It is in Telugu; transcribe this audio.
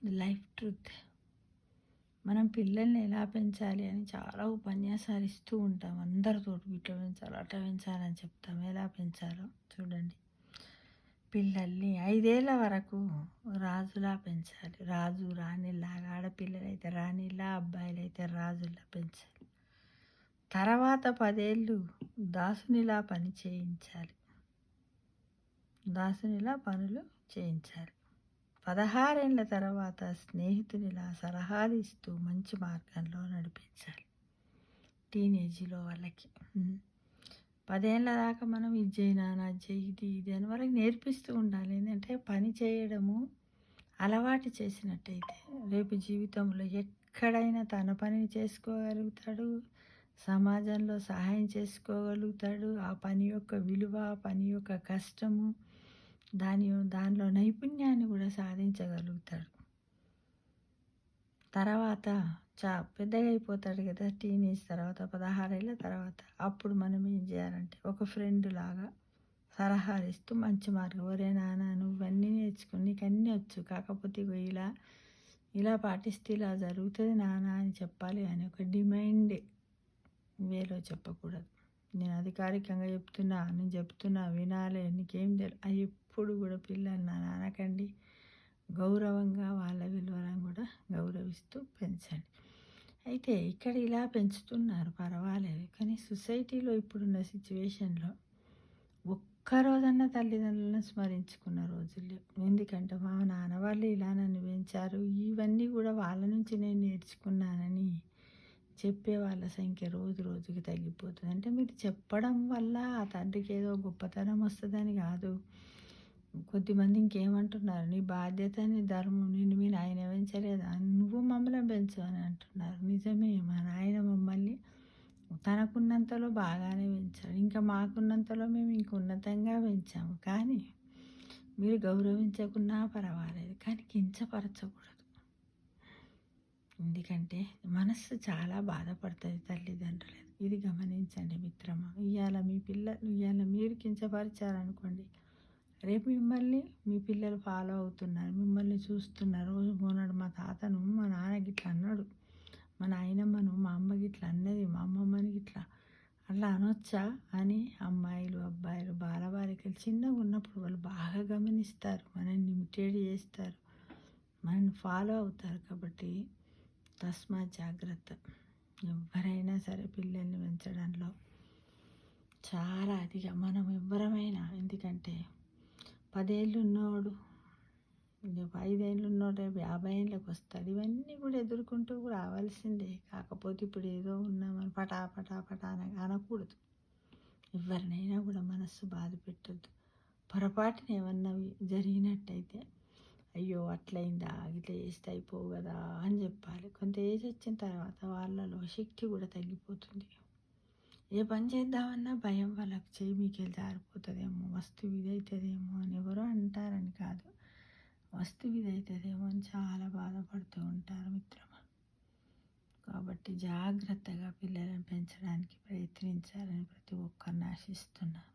Life truth. మనం పిల్లల్ని ఎలా పెంచాలి అని చాలా ఉపన్యాసాలు ఇస్తూ ఉంటాం. అందరితోటి ఇట్లా పెంచాలి, అట్లా పెంచాలని చెప్తాం. ఎలా పెంచాలో చూడండి. పిల్లల్ని 5 ఏళ్ల వరకు రాజులా పెంచాలి. రాజు రాణిలాగా, ఆడపిల్లలైతే రాణిలా, అబ్బాయిలైతే రాజులా పెంచాలి. తర్వాత 10 ఏళ్ళు దాసునిలా పని చేయించాలి. దాసునిలా పనులు చేయించాలి. 16 ఏళ్ల తర్వాత స్నేహితునిలా సలహాలు ఇస్తూ మంచి మార్గంలో నడిపించాలి. టీనేజ్లో వాళ్ళకి 10 ఏళ్ళ దాకా మనం ఇది చేయి నాన్న, అది చేయి, ఇది అని వాళ్ళకి నేర్పిస్తూ ఉండాలి. ఏంటంటే పని చేయడము అలవాటు చేసినట్టయితే రేపు జీవితంలో ఎక్కడైనా తన పనిని చేసుకోగలుగుతాడు, సమాజంలో సహాయం చేసుకోగలుగుతాడు. ఆ పని యొక్క విలువ, పని యొక్క కష్టము, దానిలో నైపుణ్యాన్ని కూడా సాధించగలుగుతాడు. తర్వాత పెద్దగా అయిపోతాడు కదా, టీనేజ్ తర్వాత 16 ఏళ్ళ తర్వాత. అప్పుడు మనం ఏం చేయాలంటే ఒక ఫ్రెండ్ లాగా సలహాలు ఇస్తూ మంచి మార్గం, ఒరే నాన్న నువ్వన్నీ నేర్చుకుని నీకు అన్నీ వచ్చు, కాకపోతే ఇగో ఇలా పాటిస్తే ఇలా జరుగుతుంది నాన్న అని చెప్పాలి. అని ఒక డిమాండ్ వేలో చెప్పకూడదు. నేను అధికారికంగా నేను చెప్తున్నా వినాలి, నీకేం తెలియదు ఎప్పుడు కూడా పిల్లలు నాన్న అనకండి. గౌరవంగా వాళ్ళ విలువలను కూడా గౌరవిస్తూ పెంచండి. అయితే ఇక్కడ ఇలా పెంచుతున్నారు, పర్వాలేదు. కానీ సొసైటీలో ఇప్పుడున్న సిచ్యువేషన్లో ఒక్కరోజన్నా తల్లిదండ్రులను స్మరించుకున్న రోజులు. ఎందుకంటే మా నాన్న వాళ్ళు ఇలా నన్ను పెంచారు, ఇవన్నీ కూడా వాళ్ళ నుంచి నేను నేర్చుకున్నానని చెప్పే వాళ్ళ సంఖ్య రోజు రోజుకి తగ్గిపోతుంది. అంటే మీరు చెప్పడం వల్ల ఆ తండ్రికి ఏదో గొప్పతనం వస్తుందని కాదు. కొద్దిమంది ఇంకేమంటున్నారు, నీ బాధ్యత, నీ ధర్మం, నిన్ను మీ నాయన పెంచలేదా, నువ్వు మమ్మల్ని పెంచు అని అంటున్నారు. నిజమే, మా నాయన మమ్మల్ని తనకున్నంతలో బాగానే పెంచాడు, ఇంకా మాకున్నంతలో మేము ఇంక ఉన్నతంగా పెంచాము. కానీ మీరు గౌరవించకున్నా పర్వాలేదు, కానీ కించపరచకూడదు. ఎందుకంటే మనస్సు చాలా బాధపడుతుంది తల్లిదండ్రులు. ఇది గమనించండి మిత్రమా. ఇవాళ మీరు కించపరిచారనుకోండి, రేపు మిమ్మల్ని మీ పిల్లలు ఫాలో అవుతున్నారు, మిమ్మల్ని చూస్తున్నారు. మొన్నడు మా తాతను మా నాన్న గిట్లా అన్నాడు, మా నాయనమ్మను మా అమ్మ గిట్లా అన్నది, మా అమ్మమ్మని గిట్లా అట్లా అనొచ్చా అని అమ్మాయిలు అబ్బాయిలు బాలబాలికలు చిన్నగా ఉన్నప్పుడు వాళ్ళు బాగా గమనిస్తారు, మనల్ని ఇమిటేట్ చేస్తారు, మనల్ని ఫాలో అవుతారు. కాబట్టి తస్మా జాగ్రత్త. ఎవరైనా సరే పిల్లల్ని పెంచడంలో చాలా అదిగా మనం ఎవ్వరమైనా. ఎందుకంటే 10 ఏళ్ళు ఉన్నవాడు 5 ఏళ్ళు ఉన్నోడు 50 ఏళ్ళకి వస్తాడు. ఇవన్నీ కూడా ఎదుర్కొంటూ రావాల్సిందే. కాకపోతే ఇప్పుడు ఏదో ఉన్నామని పటా అనకూడదు. ఎవరినైనా కూడా మనస్సు బాధ పెట్టద్దు. పొరపాటున ఏమన్నా జరిగినట్టయితే అయ్యో అట్లయిందా, ఇట్లా చేస్తే అయిపోవు కదా అని చెప్పాలి. కొంత ఏజ్ వచ్చిన తర్వాత వాళ్ళలో శక్తి కూడా తగ్గిపోతుంది. ఏ పని చేద్దామన్నా భయం, వాళ్ళకి చేయి మీకెళ్ళి జారిపోతుందేమో, వస్తువు ఇదవుతుందేమో అని. ఎవరో అంటారని కాదు, వస్తువు ఇదవుతుందేమో అని చాలా బాధపడుతూ ఉంటారు మిత్రమా. కాబట్టి జాగ్రత్తగా పిల్లలను పెంచడానికి ప్రయత్నించాలని ప్రతి ఒక్కరిని ఆశిస్తున్నాను.